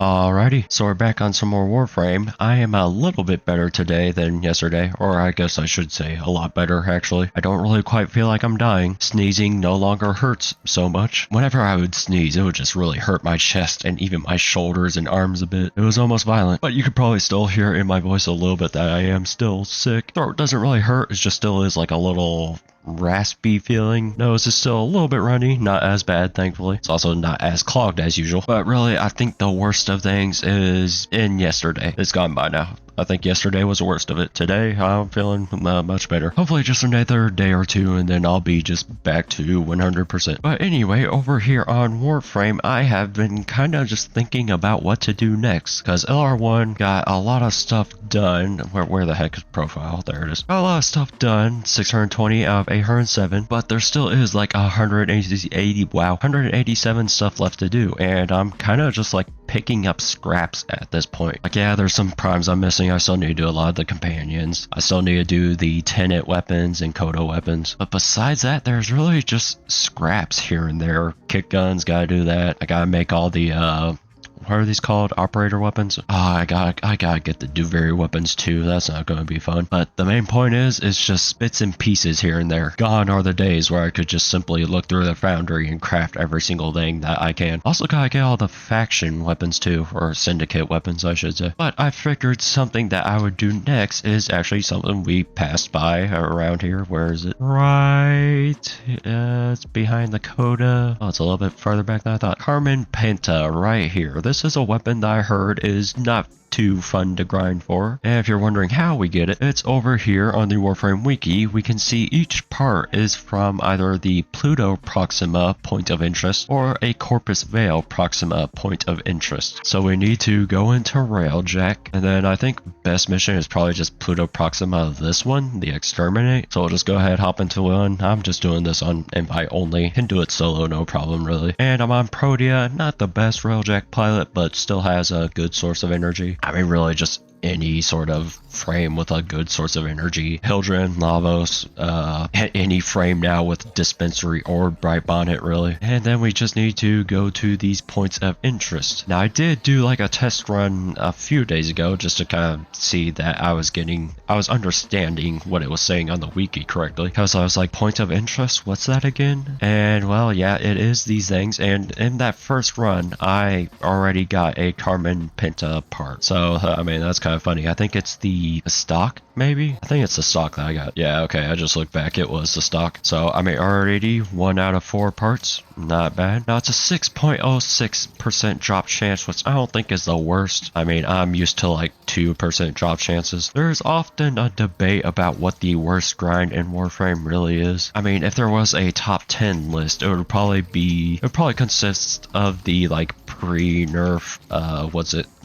Alrighty, so we're back on some more Warframe. I am a little bit better today than yesterday, or I guess I should say a lot better actually. I don't really quite feel like I'm dying. Sneezing no longer hurts so much. Whenever I would sneeze, it would just really hurt my chest and even my shoulders and arms a bit. It was almost violent, but you could probably still hear in my voice a little bit that I am still sick. Throat doesn't really hurt, it just still is like a little raspy feeling. Nose is still a little bit runny, not as bad thankfully. It's also not as clogged as usual. But really, I think the worst of things is in yesterday. It's gone by now. I think yesterday was the worst of it. Today, I'm feeling much better. Hopefully just another day or two and then I'll be just back to 100%. But anyway, over here on Warframe, I have been kind of just thinking about what to do next. Because LR1 got a lot of stuff done. Where the heck is profile? There it is. Got a lot of stuff done. 620 out of 807. But there still is like 187 stuff left to do. And I'm kind of just like picking up scraps at this point. Like, yeah, there's some primes I'm missing. I still need to do a lot of the companions. I still need to do the tenant weapons and Kodo weapons. But besides that, there's really just scraps here and there. Kick guns, gotta do that. I gotta make all the what are these called? Operator weapons? Oh, I gotta get the Duvary weapons too. That's not gonna be fun. But the main point is, it's just bits and pieces here and there. Gone are the days where I could just simply look through the foundry and craft every single thing that I can. Also gotta get all the faction weapons too, or syndicate weapons I should say. But I figured something that I would do next is actually something we passed by around here. Where is it? Right, it's behind the Coda. Oh, it's a little bit farther back than I thought. Carmine Penta right here. This is a weapon that I heard is not too fun to grind for. And if you're wondering how we get it, it's over here on the Warframe wiki. We can see each part is from either the Pluto Proxima point of interest or a Corpus Vale Proxima point of interest. So we need to go into Railjack, and then I think best mission is probably just Pluto Proxima, this one, the Exterminate. So we'll just go ahead, hop into one. I'm just doing this on invite only. Can do it solo, no problem really. And I'm on Protea, not the best Railjack pilot, but still has a good source of energy. I mean, really just any sort of frame with a good source of energy. Hildren, Lavos, any frame now with dispensary or bright bonnet really. And then we just need to go to these points of interest. Now I did do like a test run a few days ago just to kind of see that I was understanding what it was saying on the wiki correctly. Because I was like, point of interest, what's that again? And well, yeah, it is these things. And in that first run, I already got a Carmine Penta part. So I mean, that's kind of funny. I think it's the stock, maybe? I think it's the stock that I got. Yeah, okay, I just looked back. It was the stock. So I mean, already 1 out of 4 parts. Not bad. Now it's a 6.06% drop chance, which I don't think is the worst. I mean, I'm used to like 2% drop chances. There's often a debate about what the worst grind in Warframe really is. I mean, if there was a top 10 list, it would probably consist of the like pre-nerf,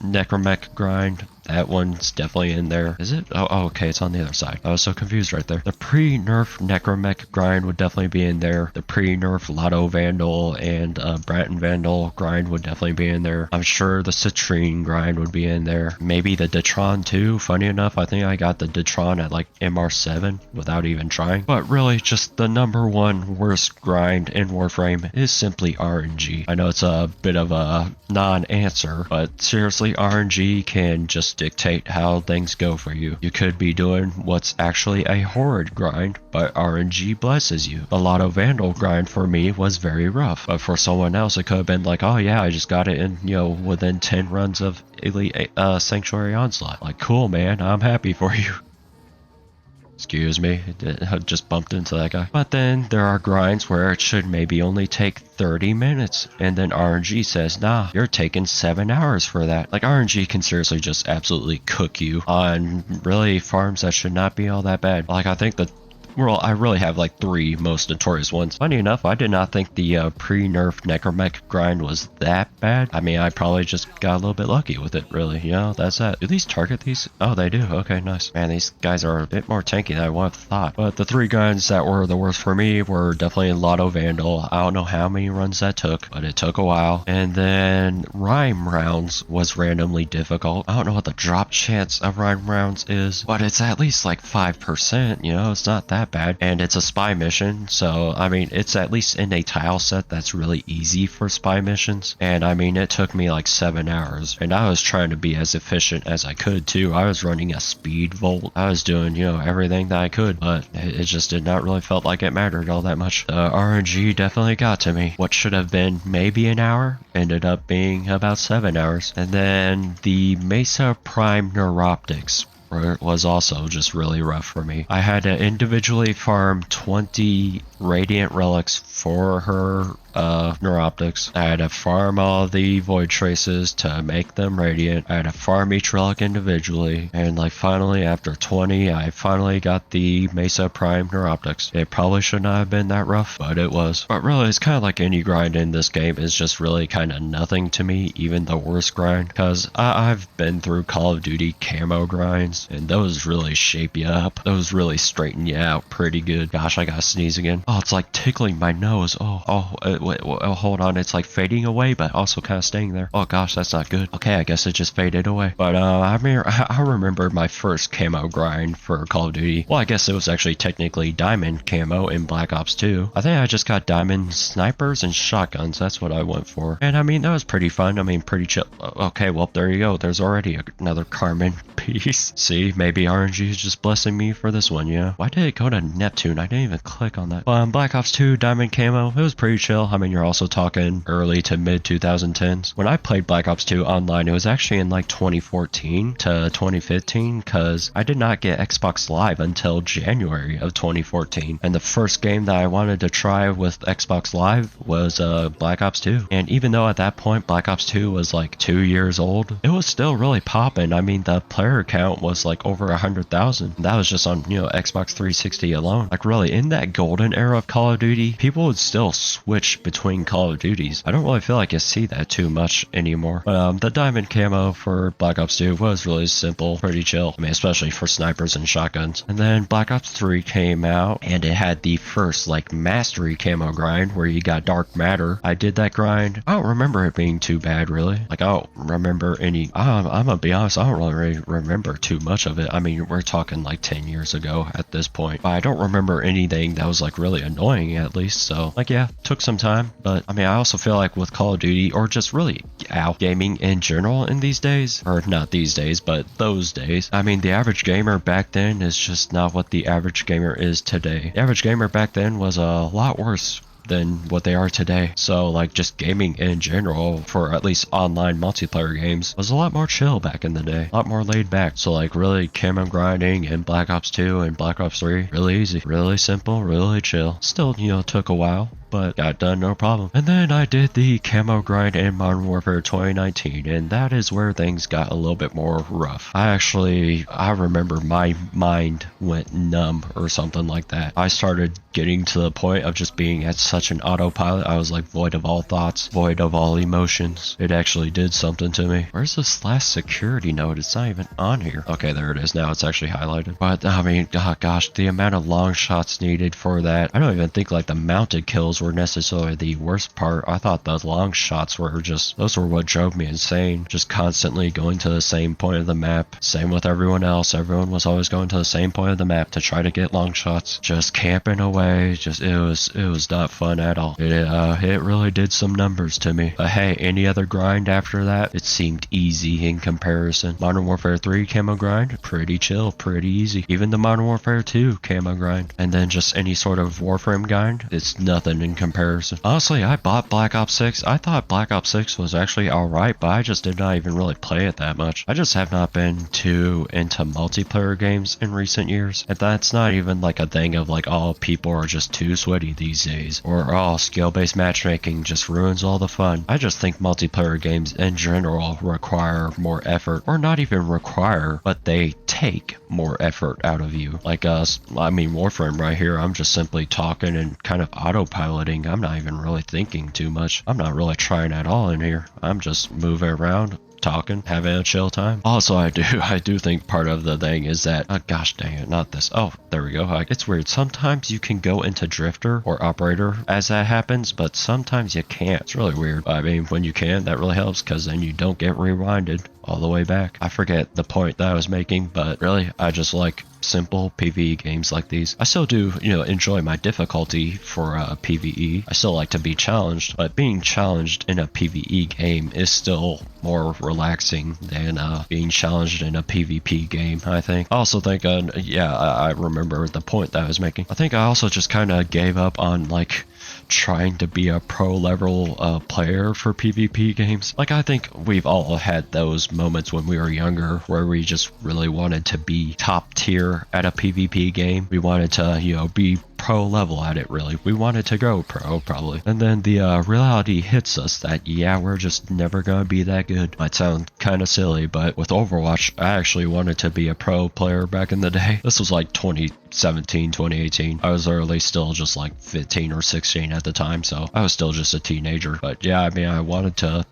Necromech grind. That one's definitely in there. Is it? Oh, okay, it's on the other side. I was so confused right there. The pre-nerf Necromech grind would definitely be in there. The pre-nerf Lotto Vandal and Bratton Vandal grind would definitely be in there. I'm sure the Citrine grind would be in there. Maybe the Detron too. Funny enough, I think I got the Detron at like MR7 without even trying. But really, just the number one worst grind in Warframe is simply RNG. I know it's a bit of a non-answer, but seriously, RNG can just dictate how things go for you. You could be doing what's actually a horrid grind, but RNG blesses you. The Lotto Vandal grind for me was very rough, but for someone else it could have been like, oh yeah, I just got it in, within 10 runs of Elite Sanctuary Onslaught. Like, cool man, I'm happy for you. Excuse me, I just bumped into that guy. But then there are grinds where it should maybe only take 30 minutes. And then RNG says, nah, you're taking 7 hours for that. Like, RNG can seriously just absolutely cook you on really farms that should not be all that bad. Like, I think I really have like 3 most notorious ones. Funny enough, I did not think the pre-nerf Necromech grind was that bad. I mean, I probably just got a little bit lucky with it, really. That's that. Do these target these? Oh, they do. Okay, nice. Man, these guys are a bit more tanky than I would have thought. But the 3 grinds that were the worst for me were definitely Lotto Vandal. I don't know how many runs that took, but it took a while. And then Rhyme rounds was randomly difficult. I don't know what the drop chance of Rhyme rounds is, but it's at least like 5%. It's not that that bad, and it's a spy mission, so I mean it's at least in a tile set that's really easy for spy missions. And I mean it took me like 7 hours, and I was trying to be as efficient as I could too. I was running a speed volt, I was doing, you know, everything that I could, but it just did not really felt like it mattered all that much. The RNG definitely got to me. What should have been maybe an hour ended up being about 7 hours. And then the Mesa Prime Neuroptics was also just really rough for me. I had to individually farm 20 Radiant Relics for her Neuroptics. I had to farm all the Void Traces to make them Radiant. I had to farm each relic individually, and like finally after 20 I finally got the Mesa Prime Neuroptics. It probably should not have been that rough, but it was. But really it's kind of like any grind in this game is just really kind of nothing to me, even the worst grind, because I've been through Call of Duty camo grinds, and those really shape you up. Those really straighten you out pretty good. Gosh, I gotta sneeze again. Oh, it's like tickling my nose. Wait, hold on. It's like fading away, but also kind of staying there. Oh gosh, that's not good. Okay, I guess it just faded away. But I mean, I remember my first camo grind for Call of Duty. Well, I guess it was actually technically diamond camo in Black Ops 2. I think I just got diamond snipers and shotguns. That's what I went for. And I mean, that was pretty fun. I mean, pretty chill. Okay, well, there you go. There's already another Carmine piece. See, maybe RNG is just blessing me for this one, yeah? Why did it go to Neptune? I didn't even click on that. Black Ops 2 diamond camo, it was pretty chill. I mean, you're also talking early to mid 2010s. When I played Black Ops 2 online, it was actually in like 2014 to 2015, because I did not get Xbox Live until January of 2014. And the first game that I wanted to try with Xbox Live was Black Ops 2. And even though at that point Black Ops 2 was like 2 years old, it was still really popping. I mean, the player count was like over 100,000. That was just on, you know, Xbox 360 alone. Like really, in that golden era of Call of Duty, people would still switch between Call of Duties. I don't really feel like I see that too much anymore. But the diamond camo for Black Ops 2 was really simple, pretty chill. I mean, especially for snipers and shotguns. And then Black Ops 3 came out, and it had the first like mastery camo grind where you got dark matter. I did that grind. I don't remember it being too bad, really. Like, I don't remember any. I'm gonna be honest, I don't really remember too much of it. I mean, we're talking like 10 years ago at this point. But I don't remember anything that was like really annoying, at least. So like, yeah, took some time. But I mean, I also feel like with Call of Duty, or just really out gaming in general in these days, or not these days, but those days, I mean, the average gamer back then is just not what the average gamer is today. The average gamer back then was a lot worse than what they are today. So like, just gaming in general, for at least online multiplayer games, was a lot more chill back in the day, a lot more laid back. So like, really, camo grinding in Black Ops 2 and Black Ops 3, really easy, really simple, really chill. Still, you know, took a while, but got done no problem. And then I did the camo grind in Modern Warfare 2019, and that is where things got a little bit more rough. I remember my mind went numb or something like that. I started getting to the point of just being at such an autopilot. I was like void of all thoughts, void of all emotions. It actually did something to me. Where's this last security node? It's not even on here. Okay, there it is. Now it's actually highlighted. But I mean, oh gosh, the amount of long shots needed for that. I don't even think like the mounted kills were necessarily the worst part. I thought the long shots were just, those were what drove me insane. Just constantly going to the same point of the map. Same with everyone else. Everyone was always going to the same point of the map to try to get long shots. Just camping away. Just, it was not fun at all. It really did some numbers to me. But hey, any other grind after that, it seemed easy in comparison. Modern Warfare 3 camo grind, pretty chill, pretty easy. Even the Modern Warfare 2 camo grind. And then just any sort of Warframe grind, it's nothing in comparison. Honestly, I bought Black Ops 6. I thought Black Ops 6 was actually alright, but I just did not even really play it that much. I just have not been too into multiplayer games in recent years. And that's not even like a thing of like, oh, people are just too sweaty these days, or oh, skill-based matchmaking just ruins all the fun. I just think multiplayer games in general require more effort, or not even require, but they take more effort out of you. Like us, I mean, Warframe right here, I'm just simply talking and kind of autopiloting. I'm not even really thinking too much. I'm not really trying at all in here. I'm just moving around, talking, having a chill time. Also, I do think part of the thing is that, oh gosh dang it, not this. Oh, there we go. It's weird. Sometimes you can go into drifter or operator as that happens, but sometimes you can't. It's really weird. I mean, when you can, that really helps, because then you don't get rewinded all the way back. I forget the point that I was making, but really, I just like simple PvE games like these. I still do, enjoy my difficulty for PvE. I still like to be challenged, but being challenged in a PvE game is still more relaxing than being challenged in a PvP game, I think. I also think, I remember the point that I was making. I think I also just kind of gave up on like trying to be a pro level player for PvP games. Like, I think we've all had those moments when we were younger where we just really wanted to be top tier at a PvP game. We wanted to, be pro level at it, really. We wanted to go pro, probably. And then the reality hits us that, yeah, we're just never gonna be that good. Might sound kind of silly, but with Overwatch, I actually wanted to be a pro player back in the day. This was like 2017, 2018. I was early, still just like 15 or 16 at the time, so I was still just a teenager. But yeah, I mean, I wanted to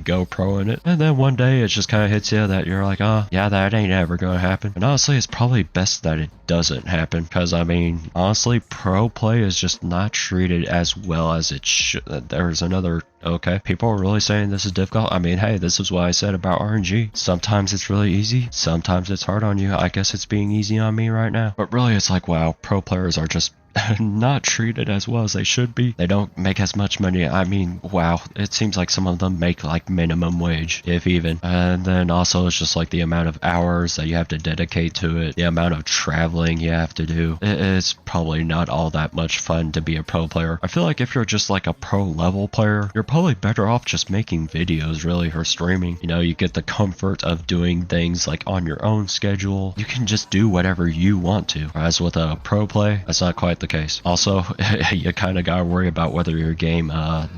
go pro in it, and then one day it just kind of hits you that you're like, oh yeah, that ain't ever gonna happen. And honestly, it's probably best that it doesn't happen, because I mean, honestly, pro play is just not treated as well as it should. There's another, okay, people are really saying this is difficult. I mean, hey, this is what I said about RNG. Sometimes it's really easy, sometimes it's hard on you. I guess it's being easy on me right now, but really it's like, wow, pro players are just not treated as well as they should be. They don't make as much money. I mean, wow, it seems like some of them make like minimum wage, if even. And then also it's just like the amount of hours that you have to dedicate to it, the amount of traveling you have to do. It's probably not all that much fun to be a pro player. I feel like if you're just like a pro level player, you're probably better off just making videos, really, or streaming. You get the comfort of doing things like on your own schedule. You can just do whatever you want to. Whereas with a pro play, that's not quite the case. Also, you kind of gotta worry about whether your game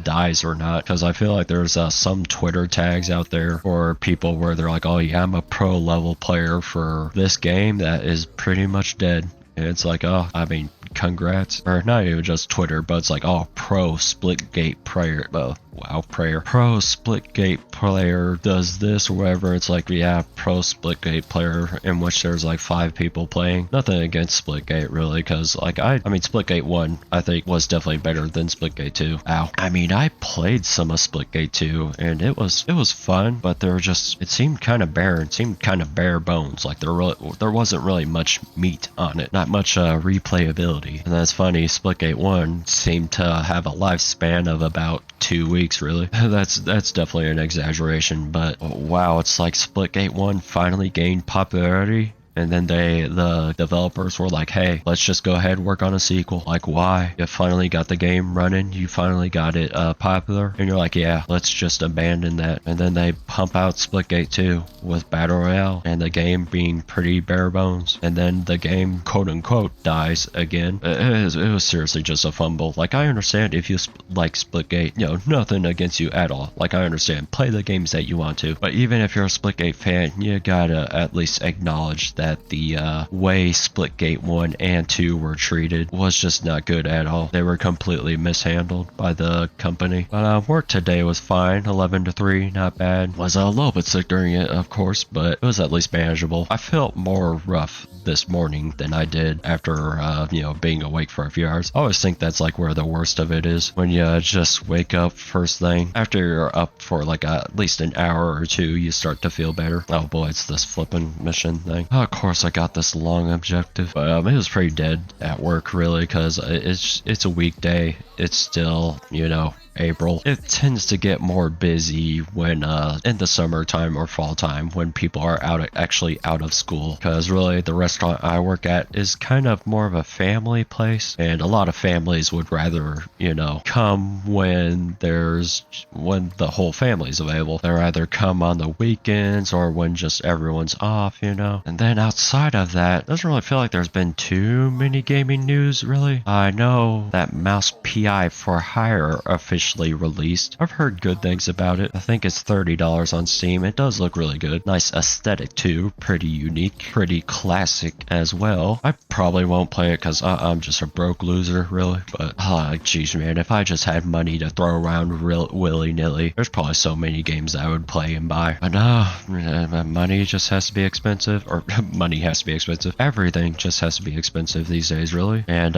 dies or not, because I feel like there's some Twitter tags out there for people where they're like, oh yeah, I'm a pro level player for this game that is pretty much dead. And it's like, oh, I mean, congrats. Or not even just Twitter, but it's like, oh, pro Splitgate player. Wow, pro Splitgate player does this or whatever. It's like, yeah, pro Splitgate player in which there's like 5 people playing. Nothing against Splitgate, really, because like I mean, Splitgate 1 I think was definitely better than Splitgate 2. Ow. I mean, I played some of Splitgate 2 and it was fun, but it seemed kind of barren. It seemed kind of bare bones. Like there wasn't really much meat on it, not much replayability. And that's funny, Splitgate 1 seemed to have a lifespan of about 2 weeks, really. That's definitely an exaggeration, but wow, it's like Splitgate 1 finally gained popularity, and then the developers were like, hey, let's just go ahead and work on a sequel. Like, why? You finally got the game running, you finally got it popular, and you're like, yeah, let's just abandon that. And then they pump out Splitgate 2 with Battle Royale, and the game being pretty bare bones, and then the game, quote unquote, dies again. It was seriously just a fumble. Like, I understand if you like Splitgate, nothing against you at all. Like, I understand, play the games that you want to, but even if you're a Splitgate fan, you gotta at least acknowledge that the way Splitgate 1 and 2 were treated was just not good at all. They were completely mishandled by the company. But work today was fine, 11 to 3, not bad. Was a little bit sick during it, of course, but it was at least manageable. I felt more rough this morning than I did after, being awake for a few hours. I always think that's like where the worst of it is, when you just wake up first thing. After you're up for like at least an hour or two, you start to feel better. Oh boy, it's this flipping mission thing. Of course, I got this long objective, but it was pretty dead at work, really, because it's a weekday. It's still, April. It tends to get more busy when in the summertime or fall time, when people are actually out of school, because really the restaurant I work at is kind of more of a family place, and a lot of families would rather come when the whole family's available. They'll either come on the weekends or when just everyone's off. And then outside of that, doesn't really feel like there's been too many gaming news, really. I know that Mouse PI for Hire officially released. I've heard good things about it. I think it's $30 on Steam. It does look really good. Nice aesthetic too. Pretty unique. Pretty classic as well. I probably won't play it because I'm just a broke loser, really. But, geez, man, if I just had money to throw around willy-nilly, there's probably so many games that I would play and buy. But no, money just has to be expensive. Or money has to be expensive. Everything just has to be expensive these days, really. And,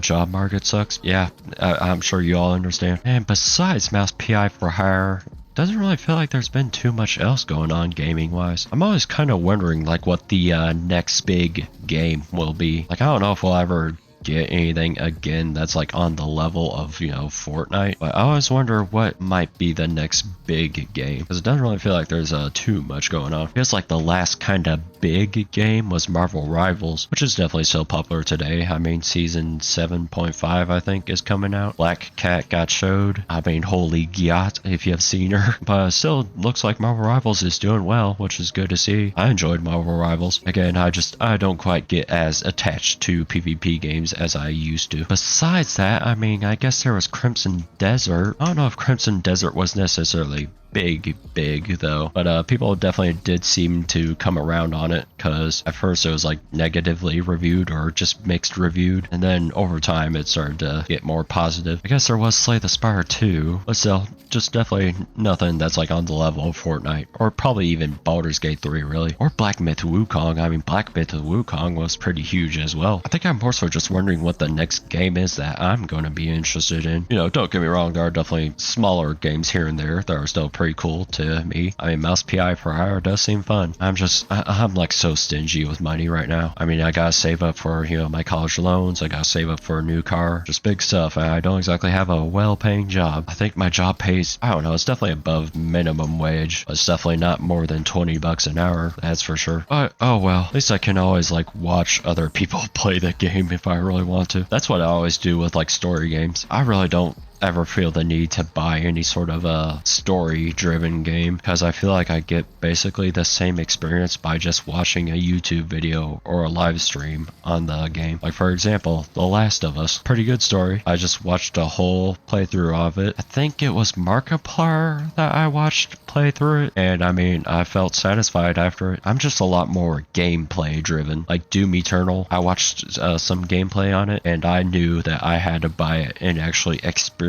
job market sucks. Yeah, I'm sure you all understand. And besides Mouse PI for Hire, doesn't really feel like there's been too much else going on gaming wise. I'm always kind of wondering like what the next big game will be. Like I don't know if we'll ever get anything again that's like on the level of, you know, Fortnite, but I always wonder what might be the next big game, because it doesn't really feel like there's too much going on. I guess like the last kind of big game was Marvel Rivals, which is definitely still popular today. I mean, season 7.5 I think is coming out. Black Cat got showed. I mean, holy gyat if you have seen her. But still looks like Marvel Rivals is doing well, which is good to see. I enjoyed Marvel Rivals. Again, I don't quite get as attached to PvP games as I used to. Besides that, I mean, I guess there was Crimson Desert. I don't know if Crimson Desert was necessarily big though, but people definitely did seem to come around on it, because at first it was like negatively reviewed or just mixed reviewed, and then over time it started to get more positive. I guess there was Slay the Spire 2, but still just definitely nothing that's like on the level of Fortnite, or probably even Baldur's Gate 3 really, or Black Myth Wukong. I mean, Black Myth Wukong was pretty huge as well. I think I'm more so just wondering what the next game is that I'm going to be interested in. You know, don't get me wrong, there are definitely smaller games here and there that are still pretty cool to me. I mean, Mouse PI for Hire does seem fun. I'm like so stingy with money right now. I mean, I gotta save up for, you know, my college loans. I gotta save up for a new car. Just big stuff. I don't exactly have a well-paying job. I think my job pays, I don't know, it's definitely above minimum wage. But it's definitely not more than 20 bucks an hour. That's for sure. But, oh well. At least I can always like watch other people play the game if I really want to. That's what I always do with like story games. I really don't ever feel the need to buy any sort of a story driven game, because I feel like I get basically the same experience by just watching a YouTube video or a live stream on the game. Like for example, The Last of Us, pretty good story. I just watched a whole playthrough of it. I think it was Markiplier that I watched play through it, and I mean, I felt satisfied after it. I'm just a lot more gameplay driven. Like Doom Eternal, I watched some gameplay on it, and I knew that I had to buy it and actually experience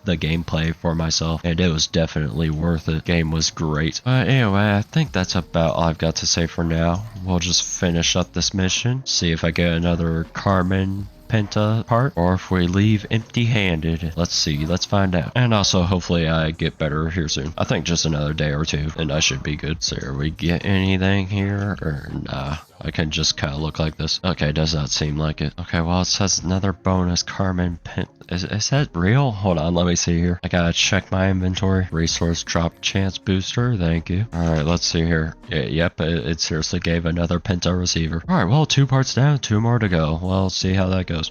the gameplay for myself, and it was definitely worth it. Game was great. But anyway, I think that's about all I've got to say for now. We'll just finish up this mission, see if I get another Carmine Penta part, or if we leave empty-handed. Let's see, let's find out. And also, hopefully I get better here soon. I think just another day or two, and I should be good. So are we get anything here, or nah? I can just kind of look like this. Okay, does not seem like it. Okay, well, it says another bonus Carmine Penta. Is that real? Hold on, let me see here. I gotta check my inventory. Resource drop chance booster, thank you. Alright, let's see here. Yep, it seriously gave another Penta receiver. Alright, well, 2 parts down, 2 more to go. Well, let's see how that goes.